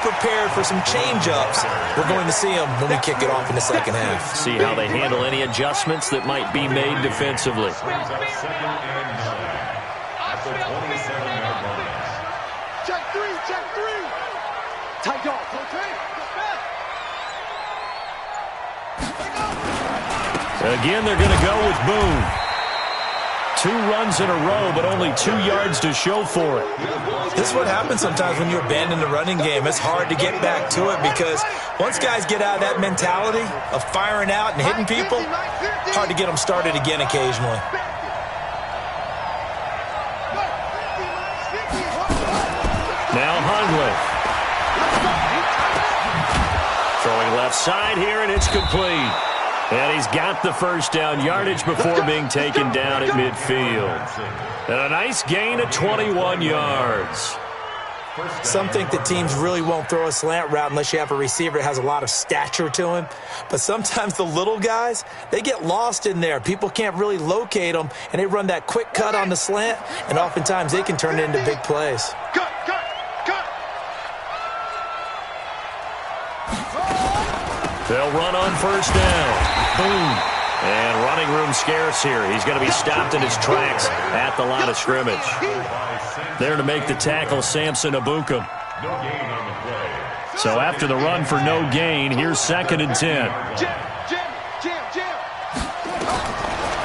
prepared for some change-ups. We're going to see them when we kick it off in the second half. See how they handle any adjustments that might be made defensively. Check three. Tight dog. Again, they're going to go with Boone. 2 runs in a row, but only 2 yards to show for it. This is what happens sometimes when you abandon the running game. It's hard to get back to it because once guys get out of that mentality of firing out and hitting people, hard to get them started again occasionally. Now Hundley. Throwing left side here, and it's complete. And he's got the first down yardage before being taken down at midfield. And a nice gain of 21 yards. Some think that teams really won't throw a slant route unless you have a receiver that has a lot of stature to him. But sometimes the little guys, they get lost in there. People can't really locate them, and they run that quick cut on the slant, and oftentimes they can turn it into big plays. They'll run on first down. Boom. And running room scarce here. He's going to be stopped in his tracks at the line of scrimmage. There to make the tackle, Samson Abukum. So after the run for no gain, here's 2nd and 10.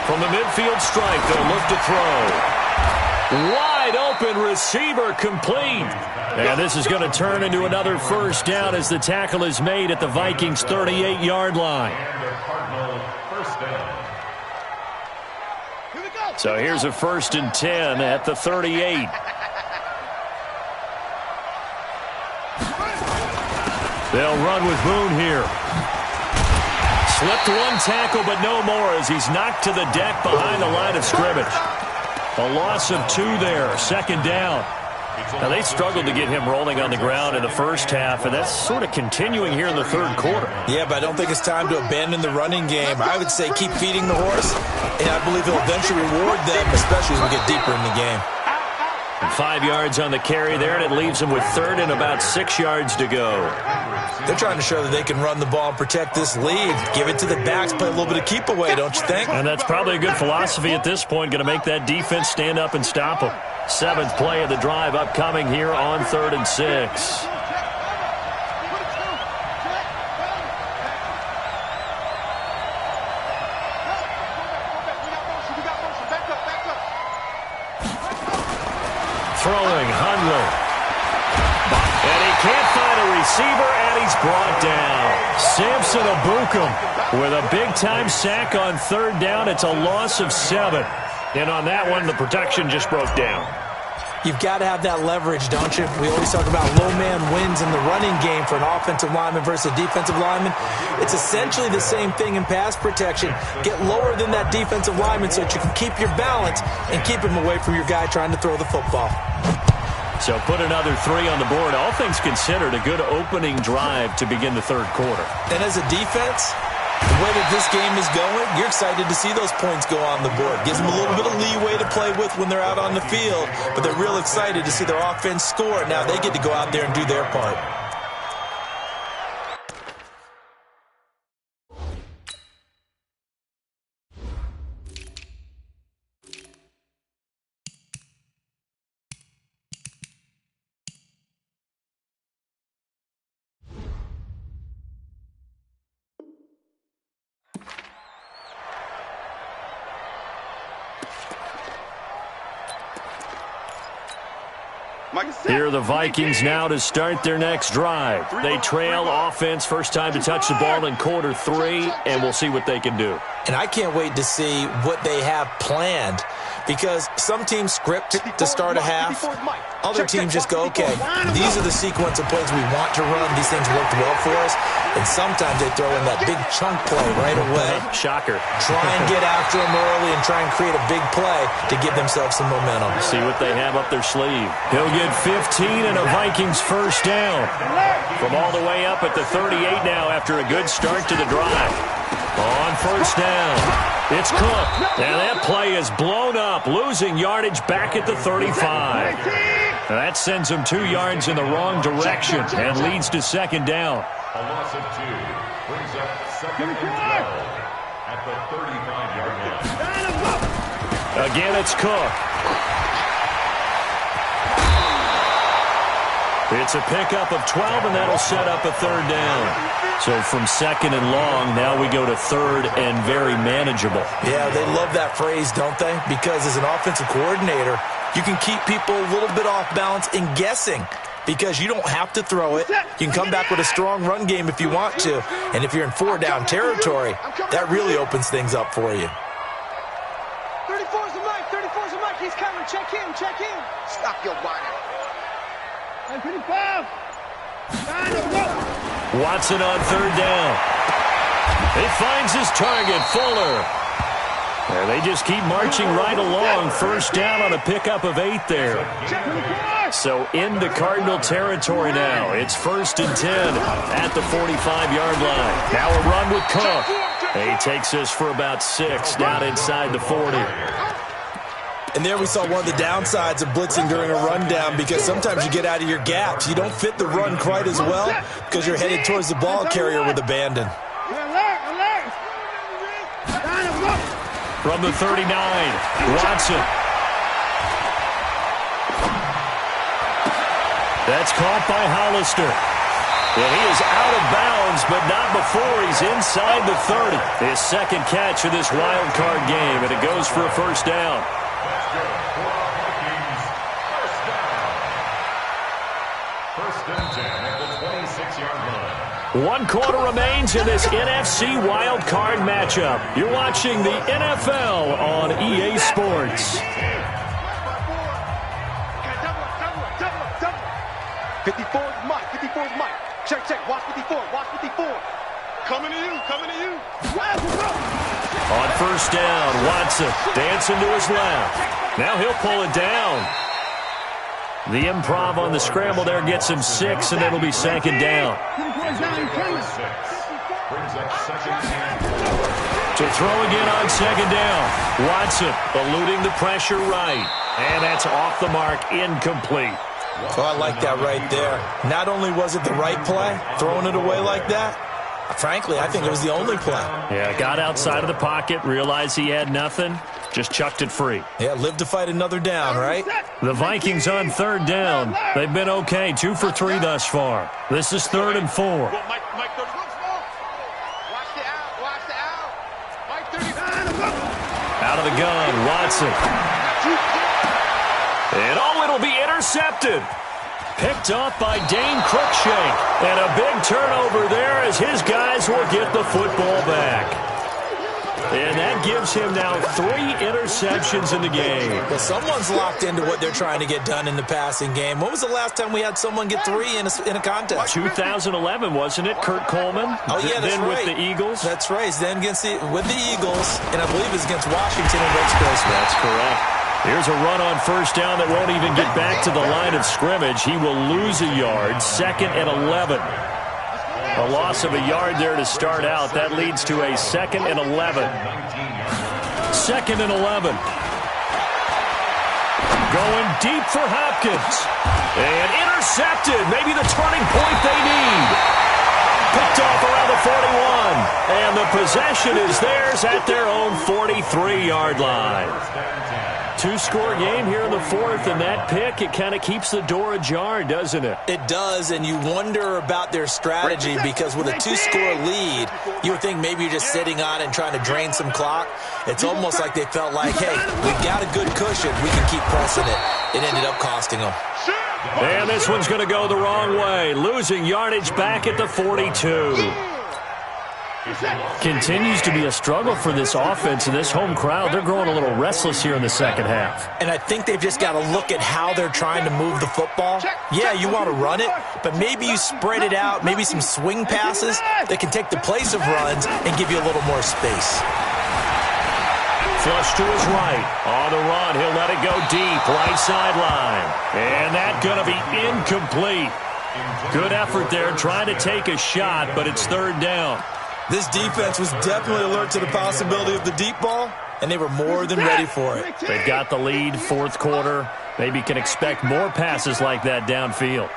From the midfield stripe, they'll look to throw. Wide open receiver complete. And this is going to turn into another first down as the tackle is made at the Vikings' 38-yard line. So here's a 1st and 10 at the 38. They'll run with Boone here. Slipped 1 tackle, but no more as he's knocked to the deck behind the line of scrimmage. A loss of 2 there, 2nd down. Now, they struggled to get him rolling on the ground in the first half, and that's sort of continuing here in the 3rd quarter. Yeah, but I don't think it's time to abandon the running game. I would say keep feeding the horse, and I believe he'll eventually reward them, especially as we get deeper in the game. And 5 yards on the carry there, and it leaves them with 3rd and about 6 yards to go. They're trying to show that they can run the ball and protect this lead. Give it to the backs, play a little bit of keep away, don't you think? And that's probably a good philosophy at this point, going to make that defense stand up and stop them. 7th play of the drive upcoming here on 3rd and 6. Throwing Hundley. And he can't find a receiver, and he's brought down. Samson Abukum with a big-time sack on 3rd down. It's a loss of 7. And on that one, the protection just broke down. You've got to have that leverage, don't you? We always talk about low man wins in the running game for an offensive lineman versus a defensive lineman. It's essentially the same thing in pass protection. Get lower than that defensive lineman so that you can keep your balance and keep him away from your guy trying to throw the football. So put another 3 on the board. All things considered, a good opening drive to begin the 3rd quarter. And as a defense, the way that this game is going, you're excited to see those points go on the board. Gives them a little bit of leeway to play with when they're out on the field, but they're real excited to see their offense score. Now they get to go out there and do their part. Here are the Vikings now to start their next drive. They trail offense, first time to touch the ball in quarter 3, and we'll see what they can do. And I can't wait to see what they have planned, because some teams script to start a half. Other teams just go, okay, these are the sequence of plays we want to run. These things worked well for us. And sometimes they throw in that big chunk play right away. Shocker. Try and get after them early and try and create a big play to give themselves some momentum. See what they have up their sleeve. He'll get 15 and a Vikings first down. From all the way up at the 38 now after a good start to the drive. On first down, it's Cook. And that play is blown up, losing yardage back at the 35. That sends him 2 yards in the wrong direction and leads to second down. A loss of 2 brings up second and 12 at the 35-yard line. Again, it's Cook. It's a pickup of 12, and that'll set up a third down. So from second and long, now we go to third and very manageable. Yeah, they love that phrase, don't they? Because as an offensive coordinator, you can keep people a little bit off balance and guessing because you don't have to throw it. You can come back with a strong run game if you want to. And if you're in 4-down territory, that really opens things up for you. 34's the mic. 34's the mic. He's coming. Check in. Check in. Stop your whining. 25. Watson on third down. He finds his target, Fuller. And they just keep marching right along. First down on a pickup of 8 there. So into Cardinal territory now. It's 1st and 10 at the 45-yard line. Now a run with Cook. He takes us for about 6 down inside the 40. And there we saw one of the downsides of blitzing during a rundown because sometimes you get out of your gaps. You don't fit the run quite as well because you're headed towards the ball carrier with abandon. From the 39, Watson. That's caught by Hollister. And he is out of bounds, but not before he's inside the 30. His second catch of this wild card game, and it goes for a first down. First and 10 at the 26-yard line. 1 quarter remains in this NFC wild card matchup. You're watching the NFL on EA Sports. 54's Mike. 54's Mike. Check, check. Watch 54. Watch 54. Coming to you. Coming to you. On first down, Watson dancing to his left. Now he'll pull it down. The improv on the scramble there gets him 6, and it'll be second down. To throw again on second down. Watson eluding the pressure right. And that's off the mark, incomplete. Oh, I like that right there. Not only was it the right play, throwing it away like that, frankly, I think it was the only play. Yeah, got outside of the pocket, realized he had nothing, just chucked it free. Yeah, live to fight another down, right? The Vikings on third down. They've been okay, 2 for 3 thus far. This is 3rd and 4. Watch the out. Watch the out. Mike 35. Out of the gun, Watson. And it'll be intercepted. Picked off by Dane Cruikshank. And a big turnover there as his guys will get the football back. And that gives him now 3 interceptions in the game. Well, someone's locked into what they're trying to get done in the passing game. When was the last time we had someone get 3 in a contest? 2011, wasn't it? Kurt Coleman? Oh, yeah, that's then right. With the Eagles? That's right. Then with the Eagles, and I believe it's against Washington and Rex Grossman. That's correct. Here's a run on first down that won't even get back to the line of scrimmage. He will lose a yard, 2nd and 11. A loss of a yard there to start out. That leads to a 2nd and 11. 2nd and 11. Going deep for Hopkins. And intercepted. Maybe the turning point they need. Picked off around the 41. And the possession is theirs at their own 43-yard line. 2-score game here in the 4th, and that pick, it kind of keeps the door ajar, doesn't it? It does, and you wonder about their strategy because with a 2-score lead, you would think maybe you're just sitting on it and trying to drain some clock. It's almost like they felt like, hey, we've got a good cushion. We can keep pressing it. It ended up costing them. And this one's going to go the wrong way, losing yardage back at the 42. Continues to be a struggle for this offense and this home crowd. They're growing a little restless here in the second half. And I think they've just got to look at how they're trying to move the football. Yeah, you want to run it, but maybe you spread it out, maybe some swing passes that can take the place of runs and give you a little more space. Flush to his right. On the run, he'll let it go deep, right sideline. And that's going to be incomplete. Good effort there trying to take a shot, but it's 3rd down. This defense was definitely alert to the possibility of the deep ball, and they were more than ready for it. They've got the lead, fourth quarter. Maybe can expect more passes like that downfield.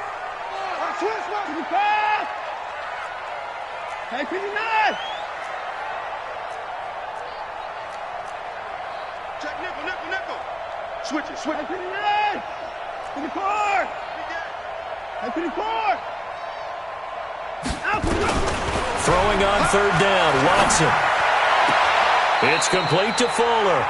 Check nickel. Switch it. To the core. To the core. Throwing on third down, Watson. It's complete to Fuller.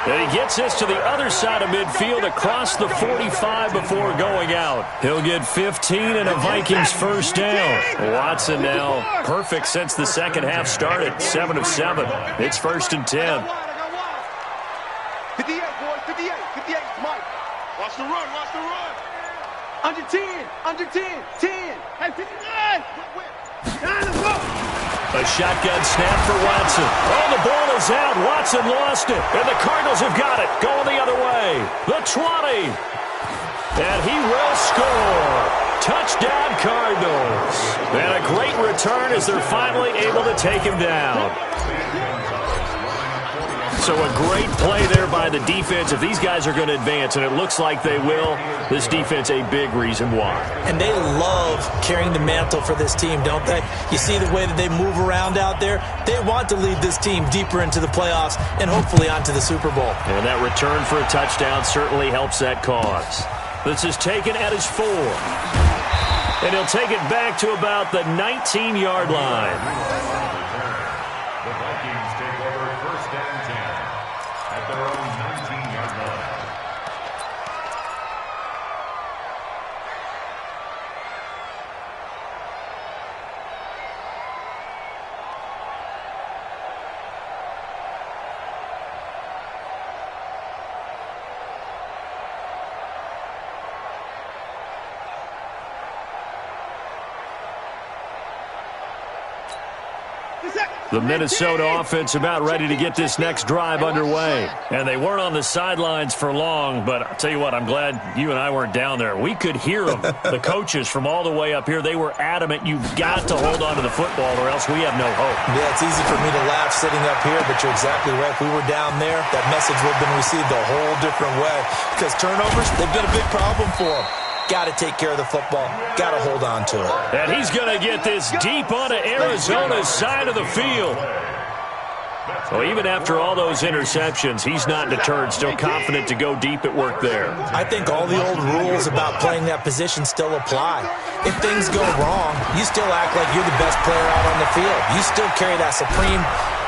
And he gets this to the other side of midfield across the 45 before going out. He'll get 15 and a Vikings first down. Watson now perfect since the second half started. 7 of 7. It's 1st and 10. 58, boys. 58, Mike. Watch the run. Under 10. 10. Hey, 59. A shotgun snap for Watson. Oh, the ball is out. Watson lost it. And the Cardinals have got it. Going the other way. The 20. And he will score. Touchdown, Cardinals. And a great return as they're finally able to take him down. So a great play there by the defense. If these guys are going to advance, and it looks like they will, this defense a big reason why. And they love carrying the mantle for this team, don't they? You see the way that they move around out there? They want to lead this team deeper into the playoffs and hopefully onto the Super Bowl. And that return for a touchdown certainly helps that cause. This is taken at his 4. And he'll take it back to about the 19-yard line. The Vikings take over 1st and 10 at their own 19-yard line. The Minnesota offense about ready to get this next drive underway. And they weren't on the sidelines for long, but I'll tell you what, I'm glad you and I weren't down there. We could hear them, the coaches from all the way up here. They were adamant, you've got to hold on to the football or else we have no hope. Yeah, it's easy for me to laugh sitting up here, but you're exactly right. If we were down there, that message would have been received a whole different way. Because turnovers, they've been a big problem for them. Got to take care of the football. Got to hold on to it. And he's going to get this deep onto Arizona's side of the field. So even after all those interceptions, he's not deterred, still confident to go deep at work there. I think all the old rules about playing that position still apply. If things go wrong, you still act like you're the best player out on the field. You still carry that supreme.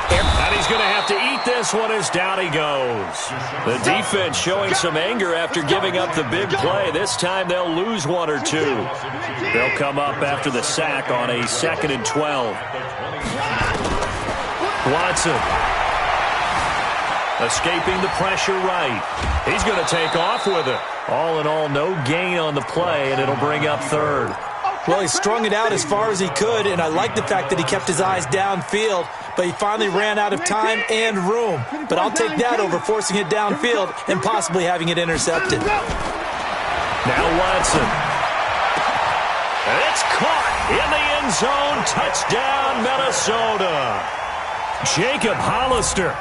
And he's going to have to eat this one as down he goes. The defense showing some anger after giving up the big play. This time they'll lose 1 or 2. They'll come up after the sack on a 2nd and 12. Watson escaping the pressure right. He's going to take off with it. All in all, no gain on the play, and it'll bring up 3rd. Well, he strung it out as far as he could, and I like the fact that he kept his eyes downfield, but he finally ran out of time and room. But I'll take that over forcing it downfield and possibly having it intercepted. Now Watson. It's caught in the end zone. Touchdown, Minnesota. Jacob Hollister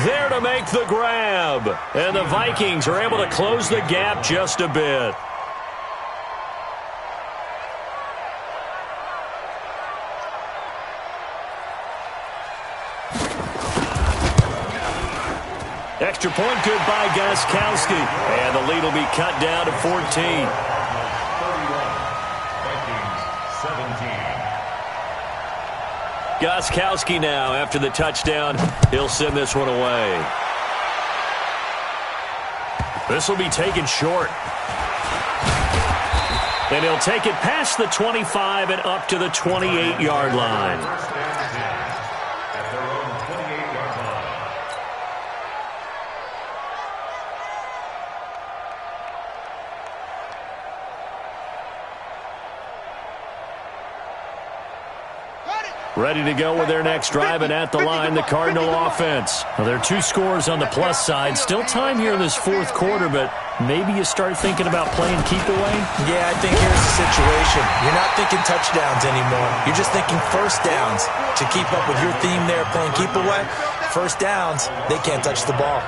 there to make the grab. And the Vikings are able to close the gap just a bit. Extra point good by Gostkowski. And the lead will be cut down to 14. 31. Vikings 17. Gostkowski now after the touchdown. He'll send this one away. This will be taken short. And he'll take it past the 25 and up to the 28-yard line. At their own 28-yard line. Ready to go with their next drive, and at the line, the Cardinal offense. Well, there are 2 scores on the plus side. Still time here in this fourth quarter, but maybe you start thinking about playing keep away? Yeah, I think here's the situation. You're not thinking touchdowns anymore. You're just thinking first downs. To keep up with your theme there, playing keep away, first downs, they can't touch the ball.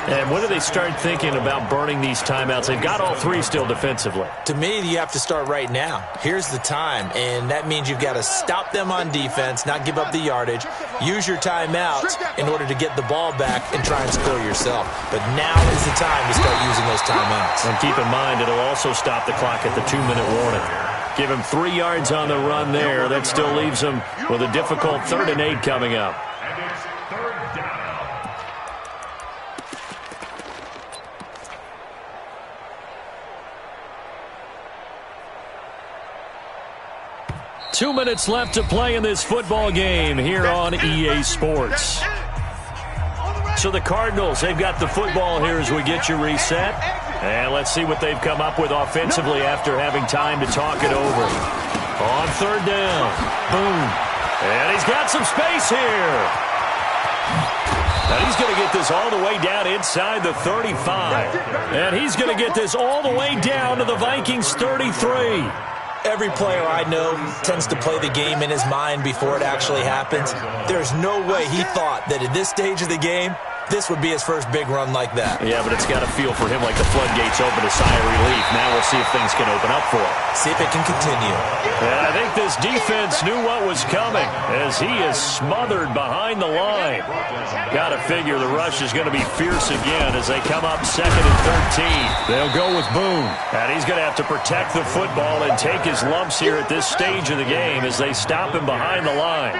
And when do they start thinking about burning these timeouts? They've got all 3 still defensively. To me, you have to start right now. Here's the time, and that means you've got to stop them on defense, not give up the yardage, use your timeouts in order to get the ball back and try and score yourself. But now is the time to start using those timeouts. And keep in mind, it'll also stop the clock at the 2-minute warning. Give him 3 yards on the run there. That still leaves him with a difficult 3rd and 8 coming up. And it's 3rd down. 2 minutes left to play in this football game here on EA Sports. So the Cardinals, they've got the football here as we get you reset. And let's see what they've come up with offensively after having time to talk it over. On 3rd down. Boom. And he's got some space here. And he's going to get this all the way down inside the 35. And he's going to get this all the way down to the Vikings 33. Every player I know tends to play the game in his mind before it actually happens. There's no way he thought that at this stage of the game, this would be his first big run like that. Yeah, but it's got to feel for him like the floodgates open, a sigh of relief. Now we'll see if things can open up for him. See if it can continue. And I think this defense knew what was coming as he is smothered behind the line. Got to figure the rush is going to be fierce again as they come up 2nd and 13. They'll go with Boone. And he's going to have to protect the football and take his lumps here at this stage of the game as they stop him behind the line.